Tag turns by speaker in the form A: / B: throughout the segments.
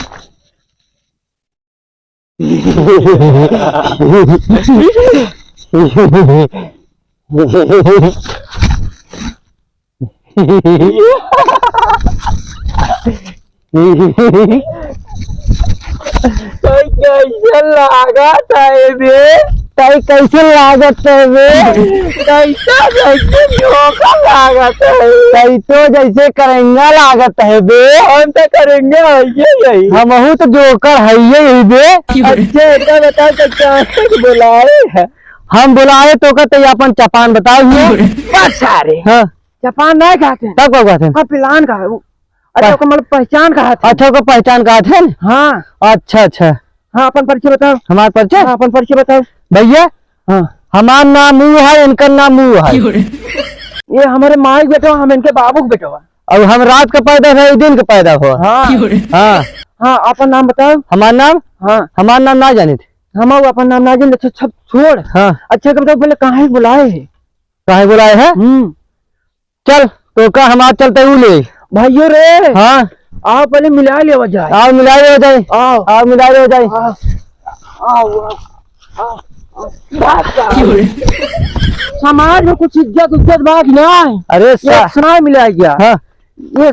A: कैसे लागत है बे? कैसे लागत है बे? कैसा कैसे धोखा लागत है? कैसे जैसे करेंगे लागत है बे? हम तो करेंगे यही हम तो जोकर है यही बे। अच्छा बताओ तो बुलाए है? हम बुलाए तो कहते अपन चपान बताओ। सारे हाँ चपान नहीं खाते तब कब खाते? हाँ पिलान का अच्छा मतलब पहचान कहा था। अच्छा को पहचान कहा थे? हाँ अच्छा अच्छा। हाँ अपन परिचय बताओ। हमारा परिचय? हाँ अपन परिचय बताओ भैया। हाँ हमारा नाम मुँह है, इनका नाम मुँह है। ये हमारे माँ बेटा, हम इनके बाबू बेटा हुआ। अब हम रात का पैदा है, दिन का पैदा हुआ। हाँ हाँ हाँ अपन नाम बताओ। हमारा नाम? हाँ हमारा नाम ना जाने थे हम अपन नाम ना जाने। अच्छा छोड़। हाँ अच्छा बताओ पहले कहाँ बुलाए है? कहाँ बुलाए है? चल तो का हमारे चलते हुए ले भाइयों रे। हाँ आओ पहले मिला ले हो जाए। आओ मिला ले हो जाए। आओ आओ मिला ले हो जाए। समाज में कुछ इज्जत बात नहीं। अरे सुनाई मिला गया। हाँ ये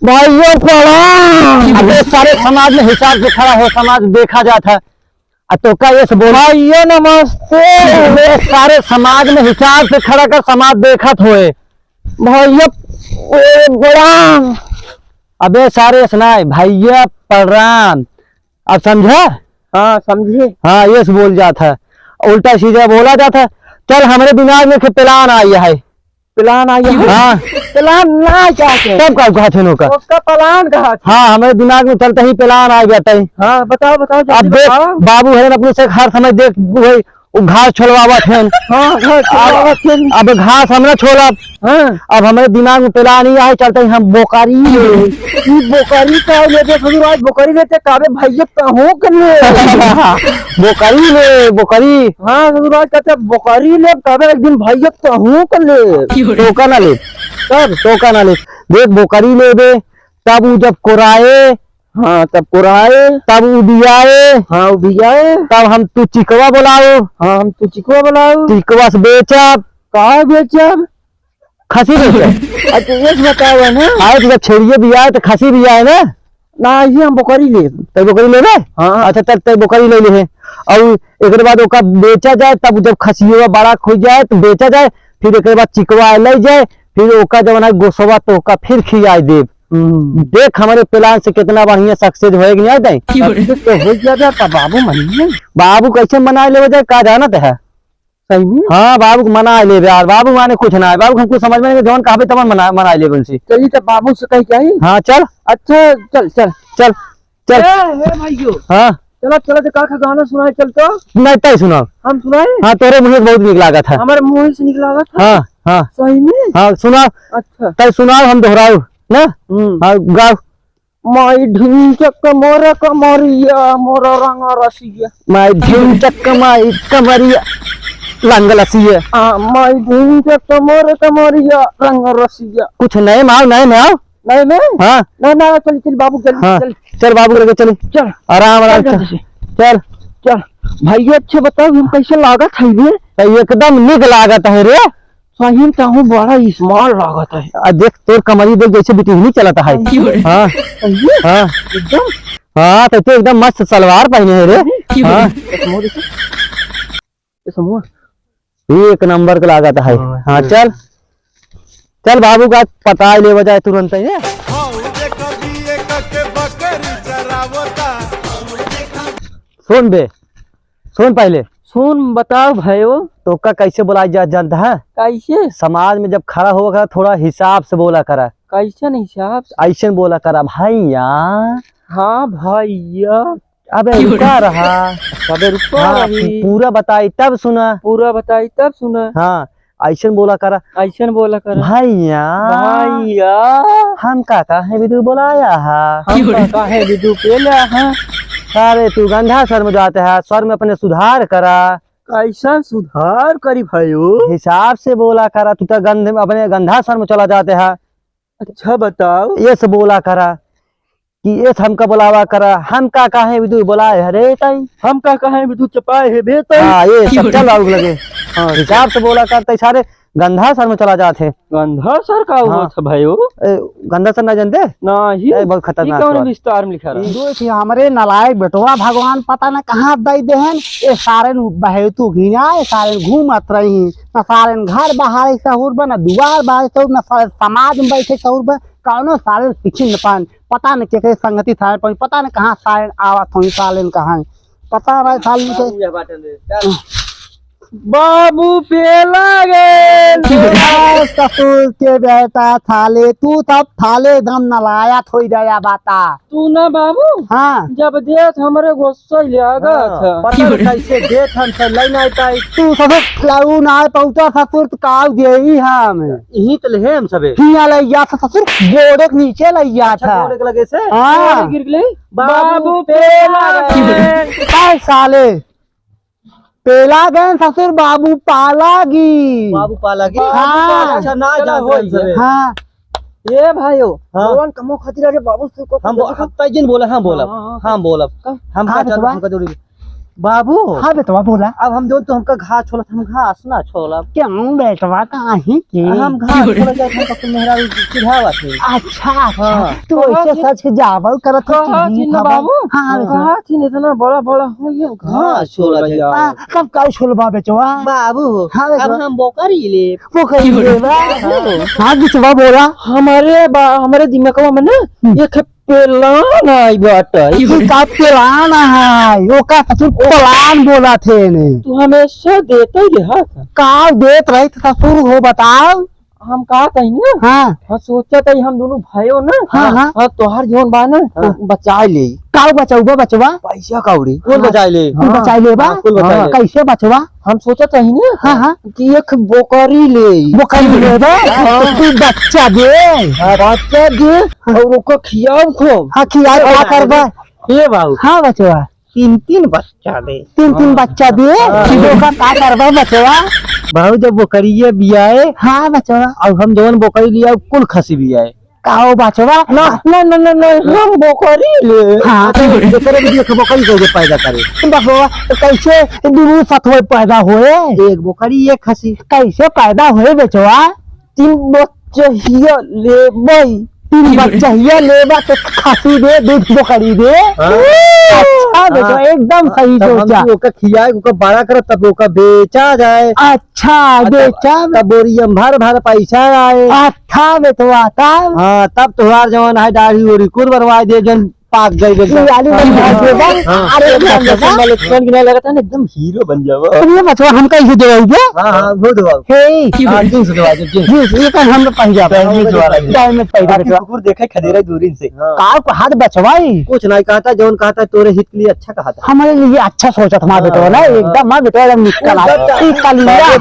A: भाइयों अबे सारे समाज में हिसाब से खड़ा हो, समाज देखा जाता तो का ये भाइयों नमस्ते। सारे समाज में हिसाब से खड़ा कर समाज देखत होए भैया प्रणाम। अबे सारे सुनाए भैया प्रणाम। अब समझा? हाँ समझे। हाँ ये बोल जाता उल्टा सीधा बोला जाता। चल हमारे दिमाग में प्लान आई है। प्लान आई है? हाँ प्लान ना चाहते तब कहा थे नो का उसका प्लान कहा? हाँ हमारे दिमाग में चलते ही प्लान आ जाता है। हाँ बताओ बताओ। अब देख बाबू है अपने से हर समय देख वही घास छोड़वावा थे। हाँ अब घास हमने छोड़ा। हाँ अब हमारे दिमाग में पहला नहीं आए चलते हम बोकारी बोकारी का लेते बोकारी लेते काबे भैया कहूँ बोकारी ले बोकारी। हाँ ससुराज कहते बोकारी ले काबे एक दिन भैया कहूँ कर ले टोका ना ले तब टोका ना ले देख बोकारी ले दे तब वो जब कोराए। हाँ तब कोराए तब उबियाए। हाँ उबियाए तब हम तू चिकवा बुलाओ। हाँ हम तू चिकवा बुलाओ। चिकवा से बेचब कहा बेचब? खसी बेचब। अच्छा ये बताओ ना आए जब छेड़िए भी आए तो खसी भी आए ना ना ये हम बोकरी ले तब बोकरी ले रहे। हाँ अच्छा तब बोकरी ले ले और एक बाद ओका बेचा जाए तब जब खसिया बड़ा खुज जाए तो बेचा जाए फिर एक बाद चिकवा ले जाए फिर ओका जब ना गोसवा तो ओका फिर खियाई देव। देख हमारे प्लान से कितना बढ़िया सक्सेस होएगा तो हो जाता। बाबू मनी बाबू कैसे मना ले जाए का जाना है सही में? हाँ बाबू को मना ले यार। बाबू माने कुछ ना है बाबू हमको समझ में नहीं जौन कहा तब मना ले उनसे। चलिए तब बाबू से कहीं चाहिए। हाँ चल अच्छा चल चल चल चल भाइयों। हाँ चलो चलो तो का गाना सुनाए चल तो नहीं तय सुनाओ हम सुनाए। हाँ तोरे मुझे बहुत निक लगा था। हमारे मुँह से निक लगा था। हाँ हाँ सही में। हाँ सुनाओ। अच्छा तय सुनाओ हम दोहराओ ना। हाँ गाओ। माई ढिंचक मोर कमरिया मोर रंग रसिया माई ढिंचक माई कमरिया रंग रसिया माई ढिंचक मोर कमरिया रंग रसिया। कुछ नए माओ नए में आओ नए में। हाँ नहीं ना चल चल बाबू चल। हाँ चल बाबू लेके चल चल आराम आराम चल चल भैया। अच्छे बताओ हम कैसे लागत है? एकदम निक लागत है रे सही कहूँ बड़ा स्मार्ट लागत है। देख तोर कमरी देख जैसे बिटिहनी चलता है। हाँ हाँ एकदम। हाँ तो एकदम मस्त सलवार पहने है रे। हाँ एक नंबर का लागत है। हाँ चल चल बाबू का पता ले बजाए तुरंत ही। सुन बे सुन पहले सुन बताओ भाइयों तो का कैसे बोला जानता है? कैसे? समाज में जब खड़ा होगा थोड़ा हिसाब से बोला करा। कैसे हिसाब से? ऐसे बोला करा भैया। हाँ भैया। अबे रुका रहा अबे रुका रही पूरा बताई तब सुना पूरा बताई तब सुना। हाँ ऐसे बोला करा ऐसे बोला करा भैया भैया। हम काका है विदु बुलाया है काका है विदु पे लिया। अरे तू गंधा सर में जाते है स्वर में अपने सुधार करा। कैसा सुधार करी भाइयों? हिसाब से बोला करा तू तो गंध अपने गंधा सर में चला जाते है। अच्छा बताओ ये से बोला करा कि ये हमका बुलावा करा, हम का कहे विदु बुलाए हरे ताई,
B: हम का कहे विदु चपाए है बे ताई।
A: हाँ ये सब चल आउग लगे। हाँ हिसाब से बोला करते सारे गंधा सर में चला जाते।
B: गंधा सर का हुआ
A: हाँ।
B: था भाइयों?
A: गंधा सर ना जानते?
B: नहीं
A: बहुत खतरनाक
B: कौन
A: बात।
B: विस्तार में लिखा रहा?
C: जो थी हमारे नलायक बेटवा भगवान पता न कहाँ दई देहन, ये सारे बहेतु घिना सारे घूमत रही न, सारे घर बाहर सहूर बा न दुआर बाहर सहूर न, समाज में बैठे सहूर बा कौनो सारे शिक्षित न पान, पता न के संगति था, पता न कहाँ सारे आवत हुई साले कहाँ पता नहीं साल के
B: बाबू पेला गए
C: ससुर के बेटा थाले तू तब थाले दम नलायत हो जाया बाता
B: तू ना बाबू।
C: हाँ
B: जब देख हमारे गुस्सा लगा था।
A: पता नहीं कैसे देख हम सब लाइन आता है।
C: तू ससुर लाऊ ना पहुंचा ससुर तो काव देई हम
A: यही तो ले हम सबे
C: हिया लैया था ससुर बोर्ड के नीचे लैया था।
A: छोड़े के लगे से
C: हाँ
B: गिर गई
A: बाबू पेला गए।
C: काय साले पेला गए ससुर बाबू पालागी
A: बाबू पाला की।
C: हाँ।
A: अच्छा ना जान सबे।
C: हाँ
B: ये भाइयों
A: हाँ।
B: भगवान कमो खातिर रे बाबू से को
A: हम तैजिन बोला हम बोला
B: हाँ,
A: हम बोला हम
C: हाँ,
A: का चल
C: बेटवा।
A: हमका जरूरी बाबू।
C: हाँ बेटवा बोला
A: अब हम जो तो हमका घास छोला हम घास ना छोला
C: क्यों बेटवा काहे के
A: हम घास छोला जाए हम पक्के मेहरा चिढ़ावा थे।
C: अच्छा
A: हाँ।
C: तू ऐसे सच के जावल करत हो
B: कहा
C: कि
B: थी
C: नहीं
B: ना
C: खबर?
B: बाबू?
C: हाँ बेटवा।
B: कहा थी ना इतना बड़ा बड़ा हो ये
A: घास छोला थे।
C: कब का छोलबा बेटवा
A: बाबू
C: हाँ,
A: अब हम बोकरी ले
C: वो कही देवा हाँ बेटवा बोला
B: हमारे दिमाग में ना ये पेला नहीं बाटा।
C: कि का प्लान है वो का ससुर प्लान बोला थे ने
B: तू हमेशा देता ही रहा था।
C: का देत रही ससुर हो बताओ।
B: हम कहा कहीं ना
C: हाँ
B: हाँ सोचा था हम दोनों भाइयों ना
C: हाँ, हाँ।
B: हाँ तोहार जोन बा ना बचा ले
C: का बचाऊबा बचवा
B: पैसा कौड़ी
A: कौन बचाए ले
C: तू बचाई लेबा
A: हाँ, कुल बचाई ले।
C: कैसे बचवा
B: हम सोचा था ना
C: हाँ हाँ
B: कि एक बोकरी ले
C: वो कहीं लेबा तू बच्चा दे
B: बच्चा दे और उसको खियाओ खूब।
C: हाँ खिया क्या करबा
A: ये बाबू
C: हाँ बचवा
A: 3 बच्चा दे।
C: तीन बच्चा दे वो का करबा बचवा
A: बाबू जब बोकरिया बियाए
C: हाँ बचवा
A: अब हम जवन बोकरी लिया कुल खसी बियाए
C: काओ बचवा
B: ना ना ना ना ना हम बोकरी ले।
C: हाँ तो
A: जेकरे भी देख बोकरी को पैदा करे
C: बचवा कैसे दुनू सतवे पैदा होए
A: एक बोकरी एक खसी।
C: कैसे पैदा होए बचवा
B: 3 बच्चे हिया ले भाई।
C: 3 बच्चा ये लेबा तो खासी दे दूध बकरी दे अच्छा बेटा एकदम सही सोचा
A: ओका खियाए ओका बड़ा कर तब ओका बेचा जाए।
C: अच्छा बेचा
A: तब बोरियम भर भर पैसा आए।
C: अच्छा बेटवा तब
A: हाँ तब तुहार जवन है दाढ़ी उड़ी कुल बरवाए दे जन पाक गई
C: आलू बनवा देबा अरे
B: गिना लगा था ना एकदम हीरो बन जाओ।
C: ये बचवा हम कैसे देबे
A: हाँ हाँ वो दो
C: हे
A: जींस दवा दे जींस।
C: ये kan हम पह जा टाइम में पैदा बेटवा
A: कुकुर देखा खदेरा दूरी से।
C: का को हाथ बचवाई
A: कुछ नहीं कहता जवन कहता तोरे हित के लिए अच्छा कहता।
C: हमारे लिए अच्छा सोचा था हमारा बेटवा ना एकदम मां बेटवा एकदम निकल आ कलिया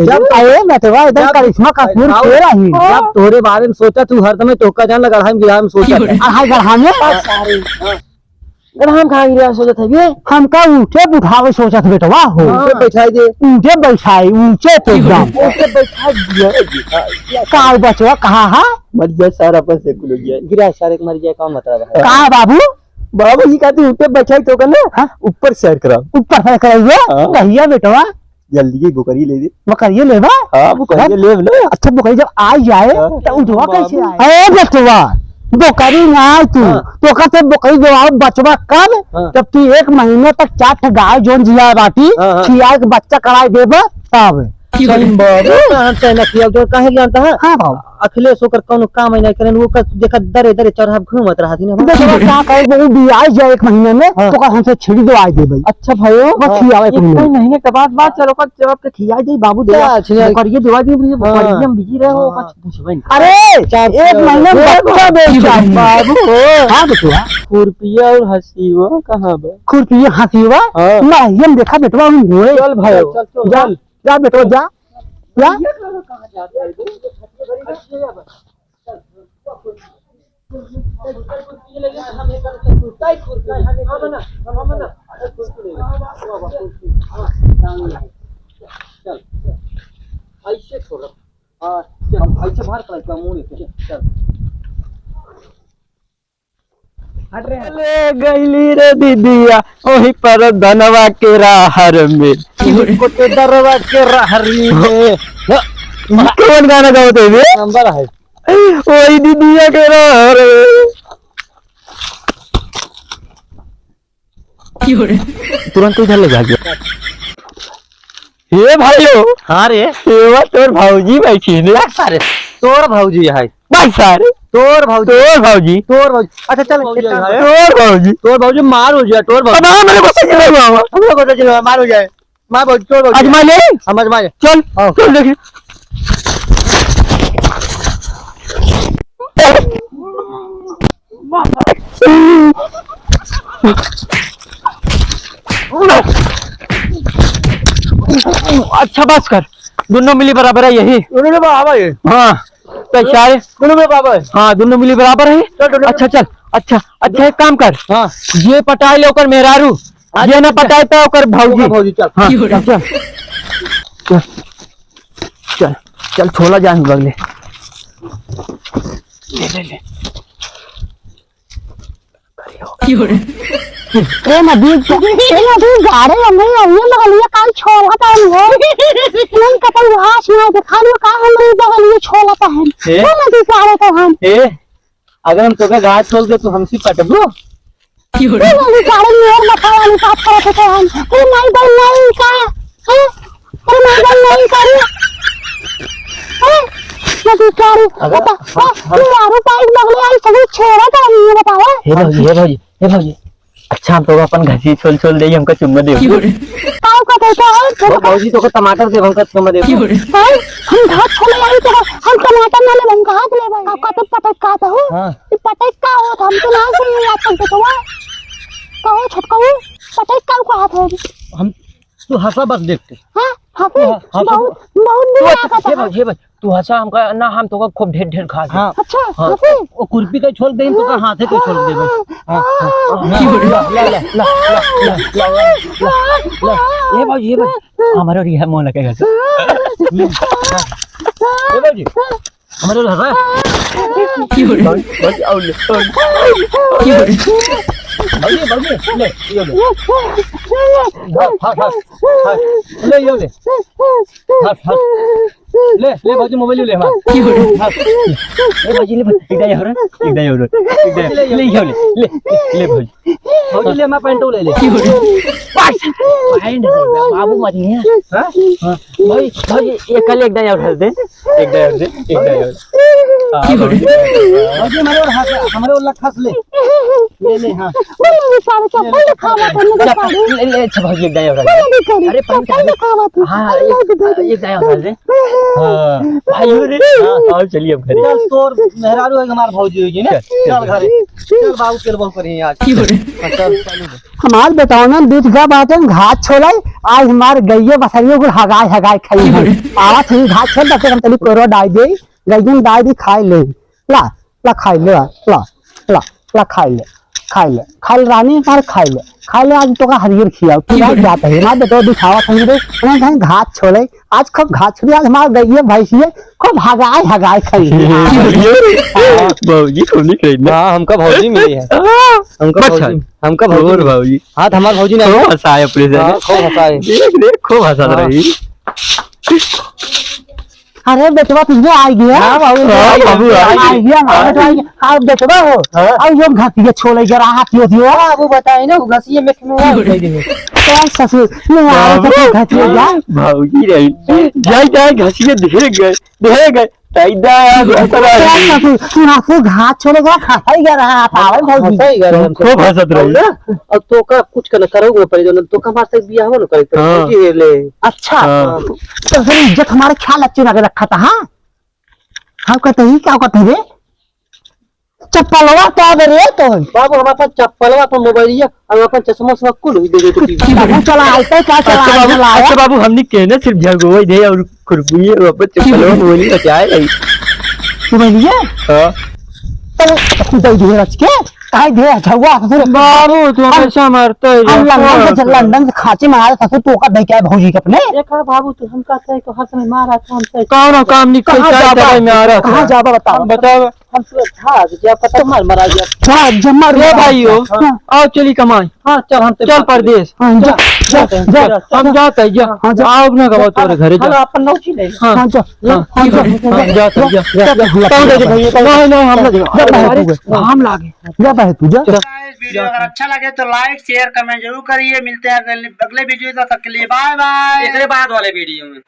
C: जब आए बेटवा एकदम करिश्मा का फूल तेरा ही
A: जब तोरे बारे में सोचा तू हर समय टोका जान लगा हम गिरा में सोचा
C: हाय गढ़ाने
B: हम कहा गिरा सोचा था ये
C: हम का ऊंचे बुढ़ावे सोचा था बेटवा हो
A: ऊँचे बैठाई दे।
C: ऊंचे बैठाई ऊंचे तो एकदम
B: ओके बैठा दिया
C: का बचवा कहा है
A: मर जाए सारा पर से कुल गया गिरा सारे के मर जाए कौन मतलब है।
C: कहा बाबू
A: बाबू जी कहते ऊपर बैठाई तो करना
C: हाँ?
A: ऊपर सैर करा
C: ऊपर से करिए
A: हाँ।
C: कहिए बेटवा
A: जल्दी ही बुकरी ले दे।
C: वो करिए लेबा
A: हाँ बुकरी ले लो।
C: अच्छा बुकरी जब आ जाए
A: हाँ।
C: तो उठवा कैसे आए अरे बेटवा बुकरी ना आए तू तो कहते बुकरी जो आओ बचवा कब
A: हाँ।
C: जब तू 1 महीने तक 4 गाय जोन जिया बाटी
A: हाँ, हाँ।
C: खिया के बच्चा कराई देबा तब
A: हम से न किया जो कहे जानता है
C: हाँ बाबू
A: अखिलेश होकर कौन काम नहीं करे वो का देखा दरे दरे चढ़ा घूमत रहा थी ना।
C: बेटवा का करे वो भी आ जाए 1 महीने में
A: हाँ।
C: तो का हमसे छिड़ी दो आई दे भाई
B: अच्छा भाइयों
C: बस खियावे
B: एक
C: तुमने
B: महीने के बाद चलो का जवाब के खिया दे बाबू दे
A: क्या छिया-
B: करिए दवा दी
A: हाँ।
B: हम बिजी रहे हो
A: हाँ।
B: कुछ पूछबे नहीं।
C: अरे 1 महीने में बच्चा बेचा
B: बाबू
C: हाँ बेटवा
B: खुरपिया और हसीवा कहां बा?
C: खुरपी हंसीवा
B: हाँ।
C: नहीं हम देखा बेटवा हम होए
B: चल भाइयों
C: जा जा बेटवा जा जा
A: ऐसे छोड़ ऐसे बाहर कर मुंह चल ले गईली रे दीदिया वहीं पर धनवा के राहर में को दरवा के राहरी में कौन गाना गाते थे नंबर है वही दीदिया के राहर तुरंत इधर ले जाके ये भाइयों हाँ रे ये तोर भाऊजी बैठी ने सारे तोर भाऊजी है भाई सारे तोर भाऊजी अच्छा चल तोर भाऊजी मार हो जाए तोर भाऊजी अब मेरे को सच लग रहा है हम लोग को चलो मार हो जाए मार भाऊजी तोर भाऊजी अजमा ले हम अजमा चल चल देख अच्छा बस कर दोनों मिली बराबर है यही दोनों बराबर है हाँ पैसा दोनों में बराबर है हाँ दोनों मिली बराबर है अच्छा चल अच्छा एक काम कर हाँ ये पटाए ले ओकर मेहरारू ये ना पटाए पे ओकर भौजी चल हाँ चल चल चल छोला जान बगले ले
C: ए नदी गाड़े हमें ये लगलिए काल छोला पहन है नहीं कतई हाथ में दिखाने का हम बगलिए छोला पहन ये नदी गाड़े तो हम
A: अगर हम तोके गाछ छोड़ दे तो हमसी पटबो
C: ये नदी गाड़े में और मथा वाली बात करते थे हम ये नहीं बल नहीं का है ये नहीं बल नहीं कर नदी गाड़ी बता यार पाइप लगले आई सभी छोड़ा तो नहीं बतावा
A: हे भाई अच्छा हम तो अपन घसी छोल दे हमका चुम्मा दे
C: काऊ का देता है
A: भाऊजी तो टमाटर दे हमका चुम्मा दे
C: हम घाट छोले आई तो हम टमाटर ना ले हम घाट ले भाई का तो पटक का तो हां पटक का हो हम तो ना से याद करते तो कहो छटकाऊ पटक का को हाथ है
A: हम तू हंसा बस देखते
C: हां बहुत बहुत
A: हे भाई तू हंसा हमका ना हम तो खूब ढेर खा
C: हां अच्छा हंसी
A: वो कुर्पी का छोड़ दे तो हाथे को छोड़ दे भाई ये भाई हमारा रिहा मोन लगेगा ये भाई हमारा लगा की हो रहा है औले की हो रहा है ले ये ले ले ये ले ले भाजी मोबाइल ले हमारा की हो रहा है ए भाजी ले इधर हो रहा इधर हो रहा ले भाजी ले मैं पैंट ले ले की हो रहा पैंट बाबू मत नहीं हां भाई एक कल एक दाया उठा दे एक दाया की हो रहा भाजी हमारे वाला खस ले ले हां
C: बोले सारे चप्पल खावा करने
A: ले अच्छा भाजी एक दाया उठा अरे पैंट
C: खावा तू
A: हां एक दाया उठा दे हां भाई रे हां और चलिए अब घरे चल तोर मेहरारू है हमार भौजी होगी ना चल घरे चल बाबू चल बहु करी आज की हो रे चल चलो
C: हमार बताओ ना दूध का बात है घाट छोलाई आज हमार गईये बसरियो को हगाई खाई है आवा थी घाट छोड़ दे हम तली कोरो डाई दे गईयन डाई दी खाई ले ला खाई ले ला खाई ले रानी मार खाई ले आज तो का हरियर खिया पूरा जाता है ना तो दिखावा थी रे ना घाट छोड़े आज खूब घाट छोड़ी आज हमार गईये भैंसिए खूब हगाई खाई
A: भौजी थोड़ी कही ना हमका भौजी मिली है हमका भौजी हां हमार भौजी ने हंसाए अपने से खूब हंसाए देख खूब हंसा रही
C: अरे बेटवा तुझे आ गया
A: हां बाबू
C: आ गया हमारा बेटवा अब बेटवा हो अब यो घातिए छोले जरा हाथियो दियो
B: वो बताए ना घसिए में दे दे
C: क्या ससुर मैं आ तो घातिए जा
A: भौजी रही जाई घसिए दे गए ताइदा
C: तू ना को घात छोड़ेगा खाई जा रहा पावन भौजी
B: सही कर
A: खूब हंसत रही
B: अब तो का कुछ करना करोगे पर जो तो का वास्ते बियाह हो ना करे तो भौजी ले
C: अच्छा तो फिर इज्जत हमारे ख्याल अच्छे लगे रखा था हां हां कहते ही क्या कहते रे चप्पलवा तो रे तो
B: बाबू हमारे पास चप्पलवा पर मोबाइल और अपन चश्मा सब कुल दे दे तो
C: चला आते क्या चला
A: अच्छा बाबू हमने कहना सिर्फ जगोई दे और खुरपी और अपन चप्पलवा मोबाइल बचाए रही
C: तू बोलिए
A: हां
C: तो दे दे रच के काय दे झगवा ससुर
B: बाबू तू हमेशा मारता है
C: लंदन से खांची मारा ससुर तो का दे क्या भौजी के अपने
B: देखा बाबू तू हम कहते हैं तो हंस में मारा था हमसे कौन काम नहीं कोई क्या दवाई में आ रहा था
C: कहां जाबा बताओ
B: बताओ हमसे भाग जब पता मार मरा गया
C: हां जम्मा
B: रे भाइयों आओ चली कमाई हां चल हम चल परदेश
C: हां जा
B: हम जाते हैं जा आओ अपना गवा तोरे घरे जा अपन नौची ले हां
C: जा
B: हां जा नहीं हम लागे
C: जा भाई तू जा
D: वीडियो अगर अच्छा लगे तो लाइक शेयर कमेंट जरूर करिए। मिलते हैं अगले वीडियो तक के लिए बाय बाय।
A: बाद वाले वीडियो में